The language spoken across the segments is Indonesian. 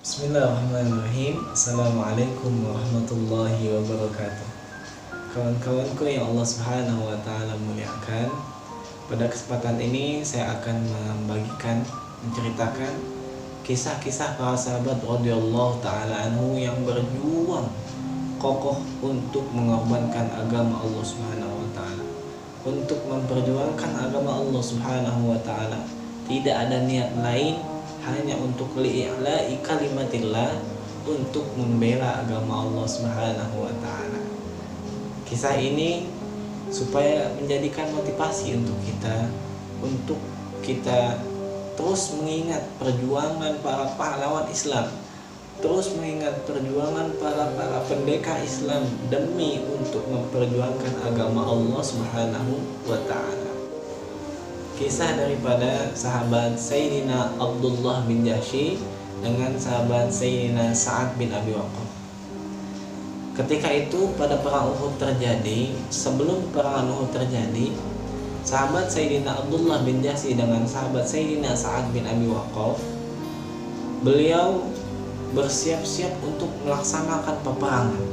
Bismillahirrahmanirrahim. Assalamualaikum warahmatullahi wabarakatuh. Kawan-kawanku yang Allah Subhanahu wa taala muliakan, pada kesempatan ini saya akan menceritakan kisah-kisah para sahabat radhiyallahu taala anhu yang berjuang kokoh untuk mengorbankan agama Allah Subhanahu wa taala, untuk memperjuangkan agama Allah Subhanahu wa taala. Tidak ada niat lain, hanya untuk li'i'la'i kalimatillah, untuk membela agama Allah Subhanahu wa taala. Kisah ini supaya menjadikan motivasi untuk kita terus mengingat perjuangan para pahlawan Islam, terus mengingat perjuangan para pendekar Islam demi untuk memperjuangkan agama Allah Subhanahu wa taala. Kisah daripada sahabat Sayyidina Abdullah bin Jahsy dengan sahabat Sayyidina Sa'ad bin Abi Waqqas. Ketika itu pada perang Uhud terjadi, sebelum perang Uhud terjadi, sahabat Sayyidina Abdullah bin Jahsy dengan sahabat Sayyidina Sa'ad bin Abi Waqqas, beliau bersiap-siap untuk melaksanakan peperangan,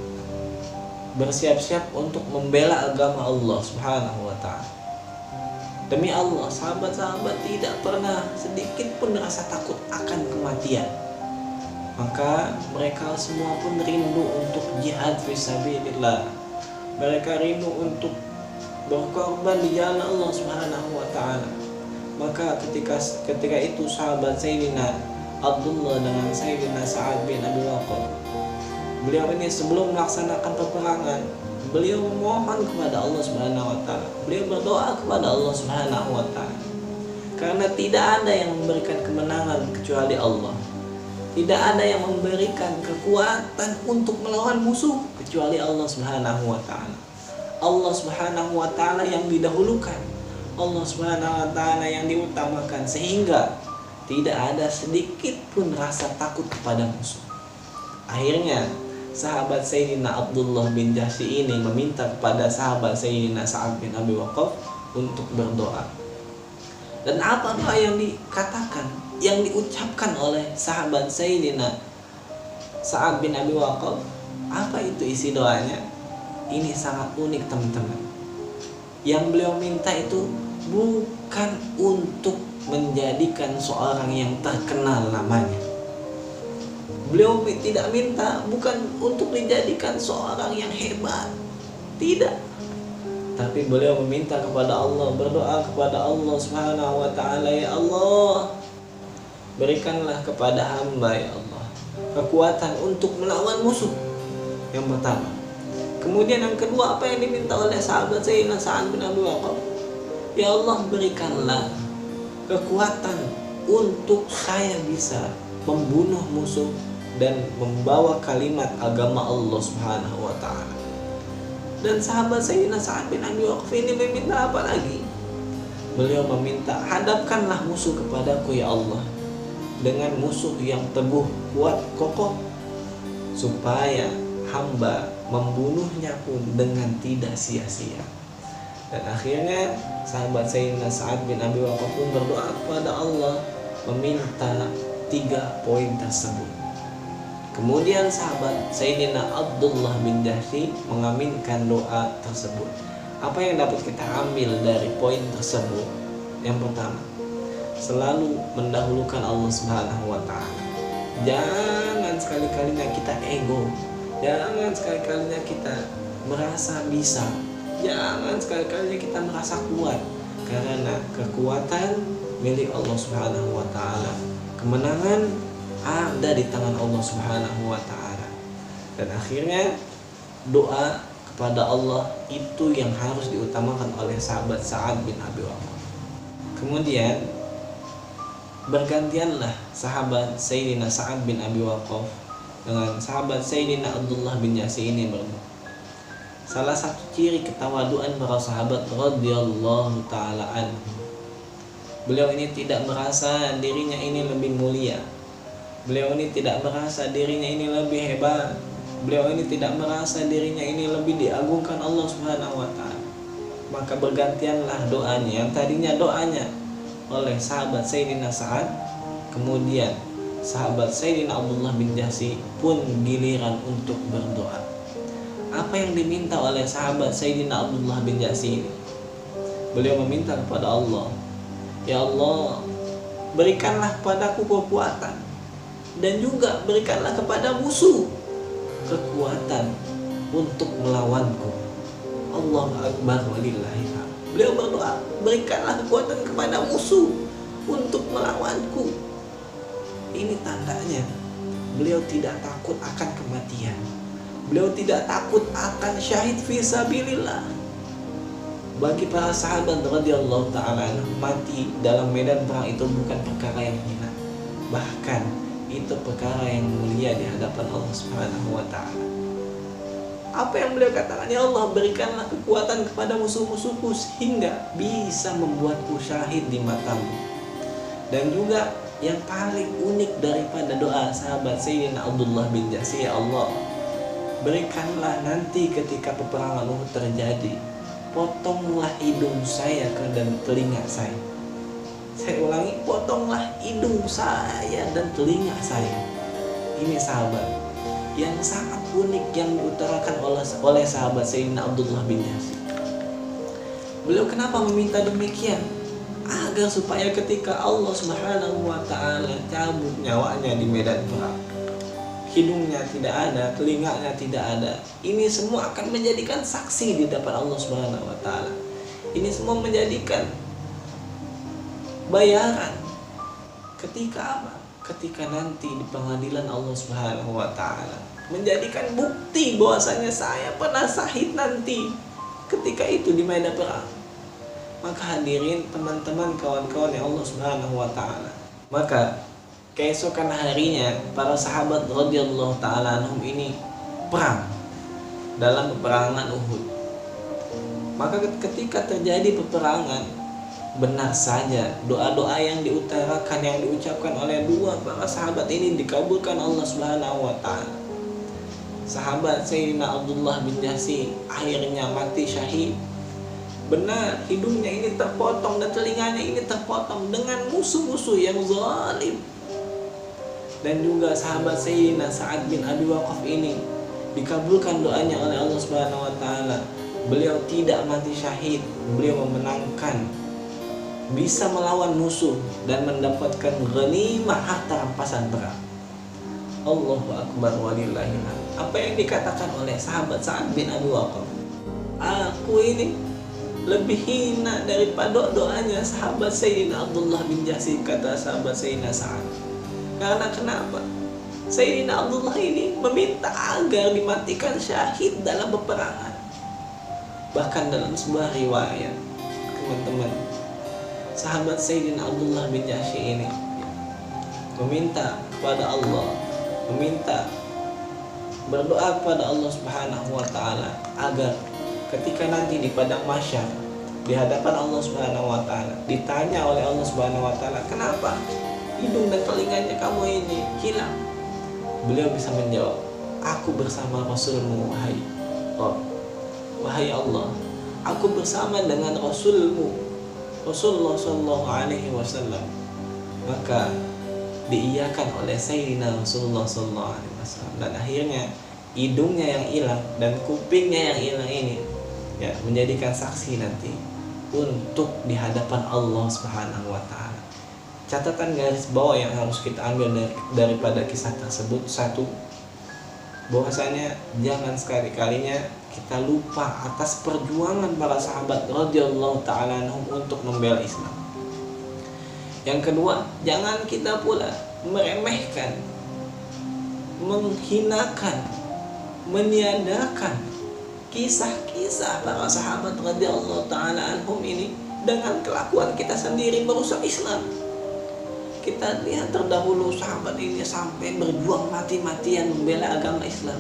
bersiap-siap untuk membela agama Allah Subhanahu wa taala. Demi Allah, sahabat-sahabat tidak pernah sedikit pun rasa takut akan kematian. Maka mereka semua pun rindu untuk jihad fisabilillah. Mereka rindu untuk berkorban di jalan Allah Subhanahu wa taala. Maka ketika itu sahabat Sayyidina Abdullah dengan Sayyidina Sa'ad bin Abi Waqqas, beliau ini sebelum melaksanakan peperangan, beliau memohon kepada Allah Subhanahu wa taala. Beliau berdoa kepada Allah Subhanahu wa taala. Karena tidak ada yang memberikan kemenangan kecuali Allah. Tidak ada yang memberikan kekuatan untuk melawan musuh kecuali Allah Subhanahu wa taala. Allah Subhanahu wa taala yang didahulukan. Allah Subhanahu wa taala yang diutamakan, sehingga tidak ada sedikit pun rasa takut kepada musuh. Akhirnya sahabat Sayyidina Abdullah bin Jahsy ini meminta kepada sahabat Sayyidina Sa'ad bin Abi Waqqas untuk berdoa. Dan apa doa yang dikatakan, yang diucapkan oleh sahabat Sayyidina Sa'ad bin Abi Waqqas? Apa itu isi doanya? Ini sangat unik, teman-teman. Yang beliau minta itu bukan untuk menjadikan seorang yang terkenal namanya. Beliau tidak minta bukan untuk dijadikan seorang yang hebat, tidak. Tapi beliau meminta kepada Allah, berdoa kepada Allah Subhanahu wa taala, ya Allah, berikanlah kepada hamba, ya Allah, kekuatan untuk melawan musuh. Yang pertama. Kemudian yang kedua, apa yang diminta oleh sahabat Sayyidina Sa'ad bin Abi Waqqas? Ya Allah, berikanlah kekuatan untuk saya bisa membunuh musuh dan membawa kalimat agama Allah Subhanahu wa taala. Dan sahabat Sayyidina Sa'ad bin Abi Waqqas ini meminta apa lagi? Beliau meminta, hadapkanlah musuh kepadaku ya Allah, dengan musuh yang teguh, kuat, kokoh, supaya hamba membunuhnya pun dengan tidak sia-sia. Dan akhirnya sahabat Sayyidina Sa'ad bin Abi Waqqas pun berdoa kepada Allah, meminta 3 poin tersebut. Kemudian sahabat Sayyidina Abdullah bin Jahsy mengaminkan doa tersebut. Apa yang dapat kita ambil dari poin tersebut? Yang pertama, selalu mendahulukan Allah Subhanahu wa taala. Jangan sekali-kalinya kita ego. Jangan sekali-kalinya kita merasa bisa. Jangan sekali-kalinya kita merasa kuat. Karena kekuatan milik Allah Subhanahu wa taala. Kemenangan ada di tangan Allah Subhanahu wa taala. Dan akhirnya doa kepada Allah itu yang harus diutamakan oleh sahabat Sa'ad bin Abi Waqqas. Kemudian bergantianlah sahabat Sayyidina Sa'ad bin Abi Waqqas dengan sahabat Sayyidina Abdullah bin Jahsy ini berdoa. Salah satu ciri ketawaduan para sahabat radhiyallahu taala anhu, beliau ini tidak merasa dirinya ini lebih mulia. Beliau ini tidak merasa dirinya ini lebih hebat. Beliau ini tidak merasa dirinya ini lebih diagungkan Allah Subhanahu wa taala. Maka bergantianlah doanya. Yang tadinya doanya oleh sahabat Sayyidina Sa'ad, kemudian sahabat Sayyidina Abdullah bin Jahsy pun giliran untuk berdoa. Apa yang diminta oleh sahabat Sayyidina Abdullah bin Jahsy ini? Beliau meminta kepada Allah, ya Allah, berikanlah padaku kekuatan, dan juga berikanlah kepada musuh kekuatan untuk melawanku. Allahu Akbar walillahil hamd. Beliau berdoa, berikanlah kekuatan kepada musuh untuk melawanku. Ini tandanya beliau tidak takut akan kematian. Beliau tidak takut akan syahid fisabilillah. Bagi para sahabat radhiyallahu taala mati dalam medan perang itu bukan perkara yang hina. Bahkan itu perkara yang mulia di hadapan Allah Subhanahu wa taala. Apa yang beliau katakan, ya Allah, berikanlah kekuatan kepada musuh-musuhku sehingga bisa membuatku syahid di matamu. Dan juga yang paling unik daripada doa sahabat Sayyidina Abdullah bin Jahsy, ya Allah, berikanlah nanti ketika peperangan Uhud terjadi, potonglah hidung saya dan telinga saya. Saya ulangi, potonglah hidung saya dan telinga saya. Ini sahabat yang sangat unik yang diutarakan oleh sahabat Sayyidina Abdullah bin Jahsy. Beliau kenapa meminta demikian? Agar supaya ketika Allah Subhanahu wa taala cabut nyawanya di medan perang, hidungnya tidak ada, telinganya tidak ada, ini semua akan menjadikan saksi di depan Allah Subhanahu wa taala. Ini semua menjadikan bayaran ketika apa? Ketika nanti di pengadilan Allah Subhanahu wa taala, menjadikan bukti bahwasanya saya pernah syahid nanti ketika itu di medan perang. Maka hadirin teman-teman, kawan-kawan yang Allah Subhanahu wa taala, maka keesokan harinya para sahabat radhiyallahu taala anhum ini perang dalam peperangan Uhud. Maka ketika terjadi peperangan, benar saja doa-doa yang diutarakan, yang diucapkan oleh dua para sahabat ini dikabulkan Allah Subhanahu wa taala. Sahabat Sayyidina Abdullah bin Jahsy akhirnya mati syahid. Benar, hidungnya ini terpotong dan telinganya ini terpotong dengan musuh-musuh yang zalim. Dan juga sahabat Sayyidina Sa'ad bin Abi Waqqas ini dikabulkan doanya oleh Allah Subhanahu wa taala. Beliau tidak mati syahid, beliau memenangkan, bisa melawan musuh dan mendapatkan ghanimah harta rampasan perang. Allahu Akbar walillahil hamd. Apa yang dikatakan oleh sahabat Sa'ad bin Abi Waqqas? Aku ini lebih hina daripada doanya sahabat Sayyidina Abdullah bin Jahsy, kata sahabat Sayyidina Sa'ad. Karena kenapa? Sayyidina Abdullah ini meminta agar dimatikan syahid dalam peperangan. Bahkan dalam sebuah riwayat, teman-teman, sahabat Sayyidina Abdullah bin Jahsy ini meminta kepada Allah, berdoa kepada Allah Subhanahu wa taala agar ketika nanti di padang mahsyar di hadapan Allah Subhanahu wa taala ditanya oleh Allah Subhanahu wa taala, kenapa hidung dan telinganya kamu ini hilang? Beliau bisa menjawab, aku bersama Rasulmu, wahai Allah, aku bersama dengan Rasulmu, Rasulullah Shallallahu Alaihi Wasallam. Maka diiyakan oleh Sayyidina Rasulullah Shallallahu Alaihi Wasallam, dan akhirnya hidungnya yang hilang dan kupingnya yang hilang ini ya menjadikan saksi nanti untuk di hadapan Allah Subhanahu wa taala. Catatan garis bawah yang harus kita ambil daripada kisah tersebut, satu, bahwasanya jangan sekali-kalinya kita lupa atas perjuangan para sahabat radhiyallahu taala anhum untuk membela Islam. Yang kedua, jangan kita pula meremehkan, menghinakan, meniadakan kisah-kisah para sahabat radhiyallahu taala anhum ini dengan kelakuan kita sendiri merusak Islam. Kita lihat terdahulu sahabat ini sampai berjuang mati-matian membela agama Islam.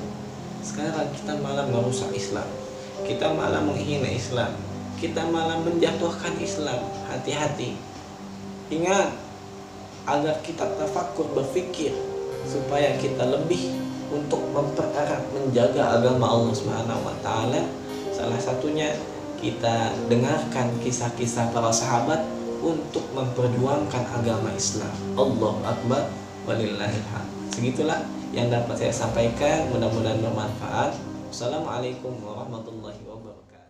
Sekarang kita malah merusak Islam, kita malah menghina Islam, kita malah menjatuhkan Islam. Hati-hati, ingat agar kita tafakur, berfikir supaya kita lebih untuk mempererat menjaga agama Allah Subhanahu wa taala. Salah satunya kita dengarkan kisah-kisah para sahabat untuk memperjuangkan agama Islam. Allahu Akbar Walillahil hamd. Segitulah yang dapat saya sampaikan, mudah-mudahan bermanfaat. Assalamualaikum warahmatullahi wabarakatuh.